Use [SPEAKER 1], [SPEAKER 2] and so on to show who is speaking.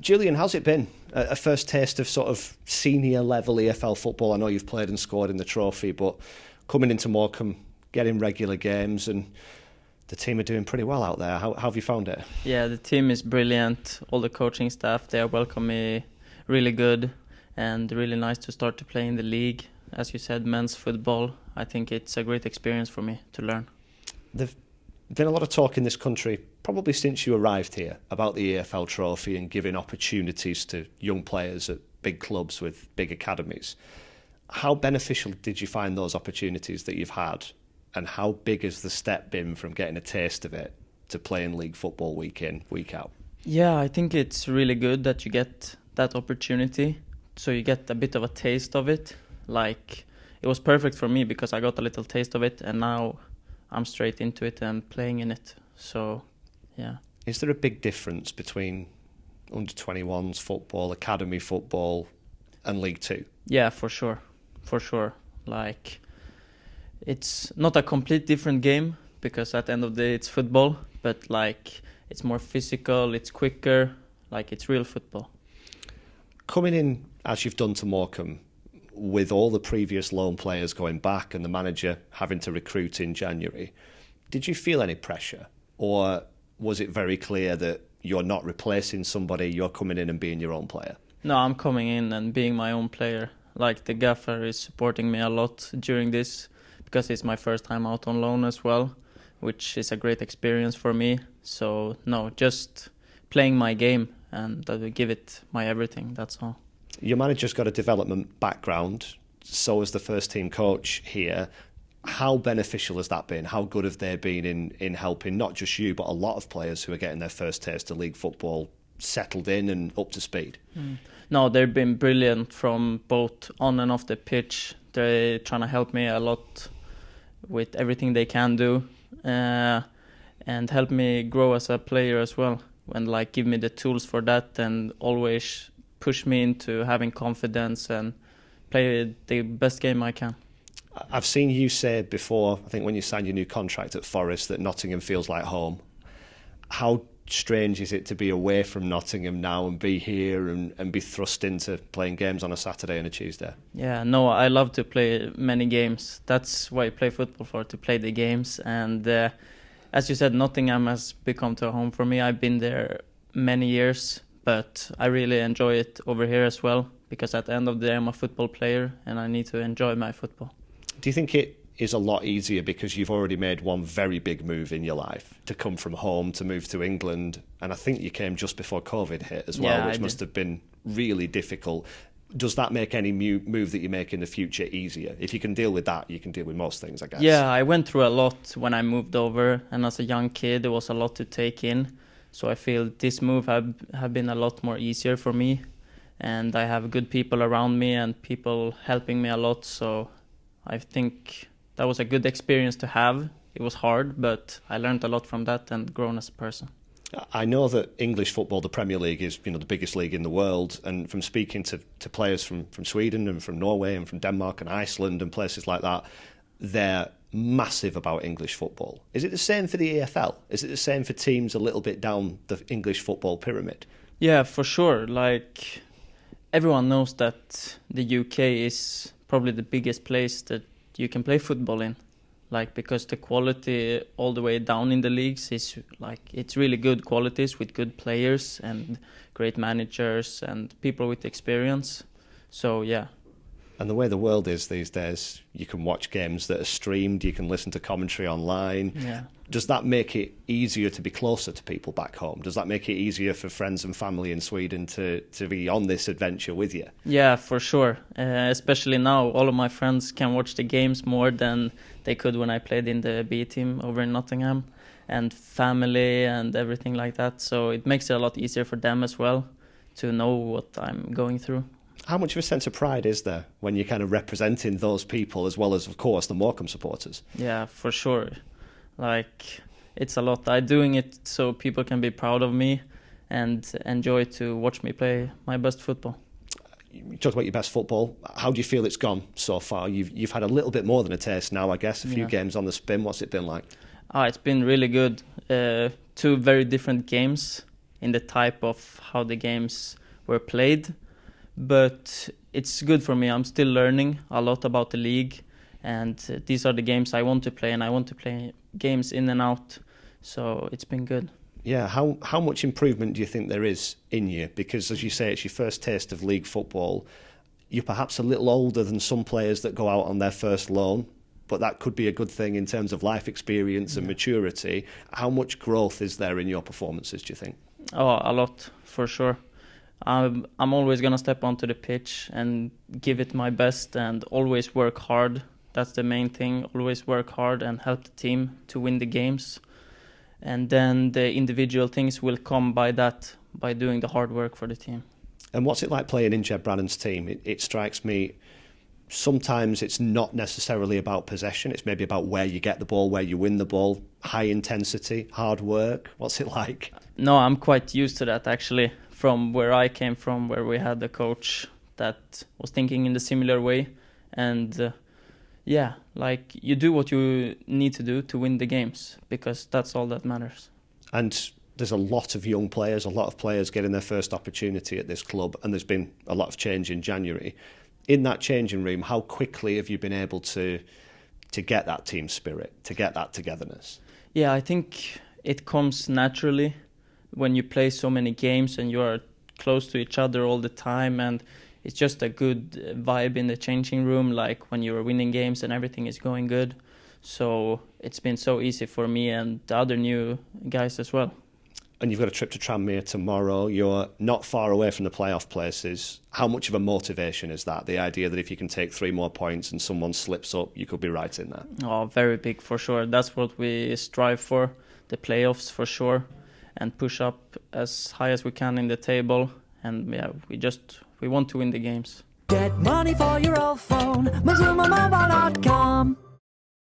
[SPEAKER 1] Julian, how's it been? A first taste of sort of senior level EFL football. I know you've played and scored in the Trophy, but coming into Morecambe, getting regular games, and the team are doing pretty well out there. How have you found it?
[SPEAKER 2] Yeah, the team is brilliant. All the coaching staff, they welcome me really good, and really nice to start to play in the league. As you said, men's football. I think it's a great experience for me to learn.
[SPEAKER 1] There's been a lot of talk in this country, probably since you arrived here, about the AFL Trophy and giving opportunities to young players at big clubs with big academies. How beneficial did you find those opportunities that you've had, and how big has the step been from getting a taste of it to playing league football week in, week out?
[SPEAKER 2] Yeah, I think it's really good that you get that opportunity, so you get a bit of a taste of it. Like, it was perfect for me because I got a little taste of it, and now I'm straight into it and playing in it. So, yeah.
[SPEAKER 1] Is there a big difference between under-21s football, academy football, and League Two?
[SPEAKER 2] Yeah, for sure. For sure. Like, it's not a complete different game because at the end of the day it's football, but like, it's more physical, it's quicker, like it's real football.
[SPEAKER 1] Coming in as you've done to Morecambe, with all the previous loan players going back and the manager having to recruit in January, did you feel any pressure, or was it very clear that you're not replacing somebody, you're coming in and being your own player?
[SPEAKER 2] No, I'm coming in and being my own player. Like, the gaffer is supporting me a lot during this because it's my first time out on loan as well, which is a great experience for me. So no, just playing my game and I will give it my everything, that's all.
[SPEAKER 1] Your manager's got a development background, so has the first team coach here. How beneficial has that been? How good have they been in helping not just you, but a lot of players who are getting their first taste of league football settled in and up to speed?
[SPEAKER 2] No, they've been brilliant from both on and off the pitch. They're trying to help me a lot with everything they can do, and help me grow as a player as well, and like give me the tools for that, and always push me into having confidence and play the best game I can.
[SPEAKER 1] I've seen you say before, I think when you signed your new contract at Forest, that Nottingham feels like home. How strange is it to be away from Nottingham now and be here and be thrust into playing games on a Saturday and a Tuesday?
[SPEAKER 2] Yeah, no, I love to play many games. That's why I play football for, to play the games. And as you said, Nottingham has become to a home for me. I've been there many years, but I really enjoy it over here as well, because at the end of the day I'm a football player and I need to enjoy my football.
[SPEAKER 1] Do you think it is a lot easier because you've already made one very big move in your life to come from home to move to England, and I think you came just before COVID hit as well,
[SPEAKER 2] yeah,
[SPEAKER 1] which must have been really difficult. Does that make any move that you make in the future easier? If you can deal with that, you can deal with most things, I guess.
[SPEAKER 2] Yeah, I went through a lot when I moved over, and as a young kid there was a lot to take in, so I feel this move have been a lot more easier for me, and I have good people around me and people helping me a lot, so I think that was a good experience to have. It was hard, but I learned a lot from that and grown as a person.
[SPEAKER 1] I know that English football, the Premier League, is the biggest league in the world, and from speaking to players from Sweden and from Norway and from Denmark and Iceland and places like that, they're massive about English football. Is it the same for the EFL? Is it the same for teams a little bit down the English football pyramid?
[SPEAKER 2] Yeah, for sure. Like, everyone knows that the UK is probably the biggest place that you can play football in, like, because the quality all the way down in the leagues is like, it's really good qualities with good players and great managers and people with experience. So yeah.
[SPEAKER 1] And the way the world is these days, you can watch games that are streamed, you can listen to commentary online.
[SPEAKER 2] Yeah.
[SPEAKER 1] Does that make it easier to be closer to people back home? Does that make it easier for friends and family in Sweden to be on this adventure with you?
[SPEAKER 2] Yeah, for sure. Especially now, all of my friends can watch the games more than they could when I played in the B team over in Nottingham, and family and everything like that. So it makes it a lot easier for them as well to know what I'm going through.
[SPEAKER 1] How much of a sense of pride is there when you're kind of representing those people as well as, of course, the Morecambe supporters?
[SPEAKER 2] Yeah, for sure. Like, it's a lot. I'm doing it so people can be proud of me and enjoy to watch me play my best football.
[SPEAKER 1] You talked about your best football. How do you feel it's gone so far? You've had a little bit more than a taste now, I guess. A few games on the spin. What's it been like?
[SPEAKER 2] It's been really good. 2 very different games in the type of how the games were played. But it's good for me. I'm still learning a lot about the league, and these are the games I want to play, and I want to play games in and out. So it's been good.
[SPEAKER 1] Yeah, how much improvement do you think there is in you? Because as you say, it's your first taste of league football. You're perhaps a little older than some players that go out on their first loan, but that could be a good thing in terms of life experience and maturity. How much growth is there in your performances, do you think?
[SPEAKER 2] Oh, a lot, for sure. I'm always going to step onto the pitch and give it my best and always work hard. That's the main thing, always work hard and help the team to win the games. And then the individual things will come by that, by doing the hard work for the team.
[SPEAKER 1] And what's it like playing in Jed Brannan's team? It strikes me, sometimes it's not necessarily about possession, it's maybe about where you get the ball, where you win the ball, high intensity, hard work. What's it like?
[SPEAKER 2] No, I'm quite used to that actually, from where I came from, where we had a coach that was thinking in the similar way. And like you do what you need to do to win the games, because that's all that matters.
[SPEAKER 1] And there's a lot of young players, a lot of players getting their first opportunity at this club, and there's been a lot of change in January. In that changing room, how quickly have you been able to get that team spirit, to get that togetherness?
[SPEAKER 2] Yeah, I think it comes naturally when you play so many games and you are close to each other all the time, and it's just a good vibe in the changing room, like when you're winning games and everything is going good. So it's been so easy for me and the other new guys as well.
[SPEAKER 1] And you've got a trip to Tranmere tomorrow. You're not far away from the playoff places. How much of a motivation is that? The idea that if you can take 3 more points and someone slips up, you could be right in there.
[SPEAKER 2] Oh, very big for sure. That's what we strive for, the playoffs for sure, and push up as high as we can in the table. And we want to win the games.
[SPEAKER 3] Get money for your old phone. Mazuma Mobile